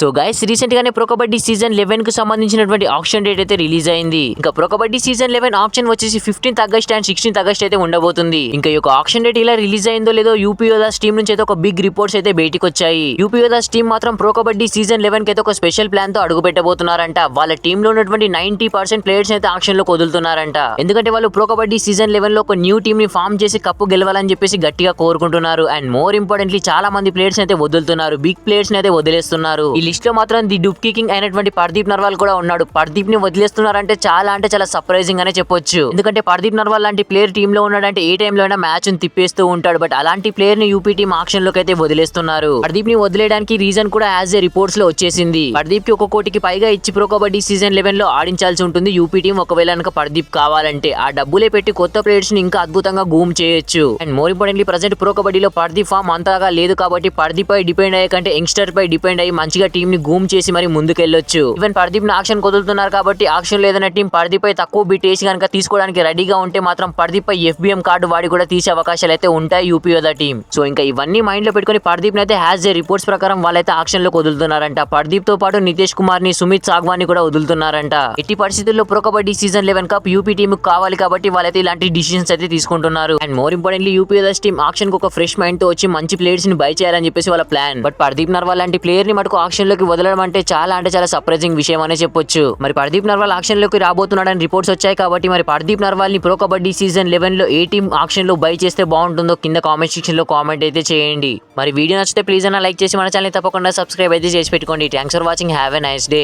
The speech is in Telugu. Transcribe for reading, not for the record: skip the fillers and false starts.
సో గైస్ రీసెంట్ గానే ప్రో కబడ్డీ సీజన్ 11 కు సంబంధించినటువంటి ఆప్షన్ డేట్ అయితే రిలీజ్ అయింది. ఇంకా ప్రో కబడ్డీ సీజన్ 11 ఆప్షన్ వచ్చేసి 15th August and 16th August అయితే ఉండబోతుంది. ఇంకా ఈ యొక్క ఆప్షన్ డేట్ ఇలా రిలీజ్ అయిందో లేదో యూపీ యోధాస్ టీం నుంచి అయితే ఒక బిగ్ రిపోర్ట్స్ అయితే బయటికి వచ్చాయి. యూపీ యోధాస్ టీం మాత్రం ప్రో కబడ్డీ సీజన్ 11 కి అయితే ఒక స్పెషల్ ప్లాన్ తో అడుగు పెట్టబోతున్నారంట. వాళ్ళ టీమ్ లో ఉన్నటువంటి 90% ప్లేయర్స్ అయితే ఆప్షన్ లో వదులుతున్నారంట. ఎందుకంటే వాళ్ళు ప్రో కబడ్డీ సీజన్ 11 లో ఒక న్యూ టీమ్ ని ఫామ్ చేసి కప్పు గెలవాలని చెప్పేసి గట్టిగా కోరుకుంటున్నారు. అండ్ మోర్ ఇంపార్టెంట్లీ చాలా మంది ప్లేయర్స్ అయితే వదులుతున్నారు, బిగ్ ప్లేయర్స్ అయితే వదిలేస్తున్నారు. ఈ లిస్ట్ లో మాత్రం ది డుప్ కికింగ్ అయినటువంటి పర్దీప్ నర్వాల్ కూడా ఉన్నాడు. పర్దీప్ ని వదిలేస్తున్నారంటే చాలా సర్ప్రైజింగ్ అనే చెప్పొచ్చు. ఎందుకంటే పర్దీప్ నర్వాల్ లాంటి ప్లేయర్ టీమ్ లో ఉన్నాడంటే ఏ టైంలో అయినా మ్యాచ్ ని తిప్పేస్తూ ఉంటాడు. బట్ అలాంటి ప్లేయర్ ని యూపీ టీమ్ ఆక్షన్ లోకి అయితే వదిలేస్తున్నారు. పర్దీప్ ని వదిలేయడానికి రీజన్ కూడా యాజ్ ఏ రిపోర్ట్స్ లో వచ్చేసింది. పర్దీప్ కి 1 కోటికి పైగా ఇచ్చి ప్రో కబడ్డీ సీజన్ 11 లో ఆడించాల్సి ఉంటుంది యూపీ టీం. ఒకవేళ కనుక పర్దీప్ కావాలంటే ఆ డబ్బులే పెట్టి కొత్త ప్లేయర్స్ ని ఇంకా అద్భుతంగా గూమ్ చేయొచ్చు. And more importantly present pro కబడ్డీలో పర్దీప్ ఫామ్ అంతగా లేదు కాబట్టి పర్దీప్ పై డిపెండ్ అయ్యే కంటే యంగ్స్టర్ పై డిపెండ్ అయ్యి మంచిగా టీమ్ ని గూమ్ చేసి మరి ముందుకెళ్లొచ్చు. ఈవెన్ పర్దీప్ ని ఆక్షన్ వదులుతున్నారు కాబట్టి ఆక్షన్ లేదన్న టీం పర్దీప్ పై తక్కువ బిట్ వేసి కనుక తీసుకోవడానికి రెడీగా ఉంటే మాత్రం పర్దీప్ పై FBM కార్డు వాడి కూడా తీసే అవకాశాలు అయితే ఉంటాయి యూపీ యోధా టీం. సో ఇంకా ఇవన్నీ మైండ్ లో పెట్టుకుని పర్దీప్ అయితే హ్యాస్ ఏ రిపోర్ట్స్ ప్రకారం వాళ్ళైతే ఆక్షన్ లోకి వదులుతున్నారంట. పర్దీప్ తో పాటు నితేష్ కుమార్ ని, సుమిత్ సాగ్వాన్ ని కూడా వదులుతున్నారంట. ఎట్టి పరిస్థితుల్లో pro Kabaddi season 11 cup UP team కావాలి కాబట్టి వాళ్ళైతే ఇలాంటి డిసిషన్స్ అయితే తీసుకుంటున్నారు. And more importantly UP Yoddhas team auction కు ఒక ఫ్రెష్ మైండ్ తో వచ్చి మంచి ప్లేయర్స్ ని బై చేయాలని చెప్పేసి వాళ్ళ ప్లాన్. బట్ పర్దీప్ నర్వాల్ లాంటి ప్లేయర్ ని మటుకు ఆక్షన్ లోకి వదలడం అంటే చాలా సర్ప్రైజింగ్ విషయం అనే చెప్పొచ్చు. మరి పర్దీప్ నర్వాల్ ఆక్షన్ లోకి రాబోతున్నాడని రిపోర్ట్స్ వచ్చాయి కాబట్టి మరి పర్దీప్ నర్వాల్ ని ప్రో కబడ్డీ సీజన్ 11 లో ఏ టీం ఆక్షన్ లో బై చేస్తే బాగుంటుందో కింద కామెంట్ సెక్షన్ లో కామెంట్ అయితే చేయండి. మరి వీడియో నచ్చితే ప్లీజ్ అన్న లైక్ చేసి మన ఛానల్ తప్పకుండా సబ్స్క్రైబ్ అయితే చేసి పెట్టుకోండి. Thanks for watching. Have a nice day.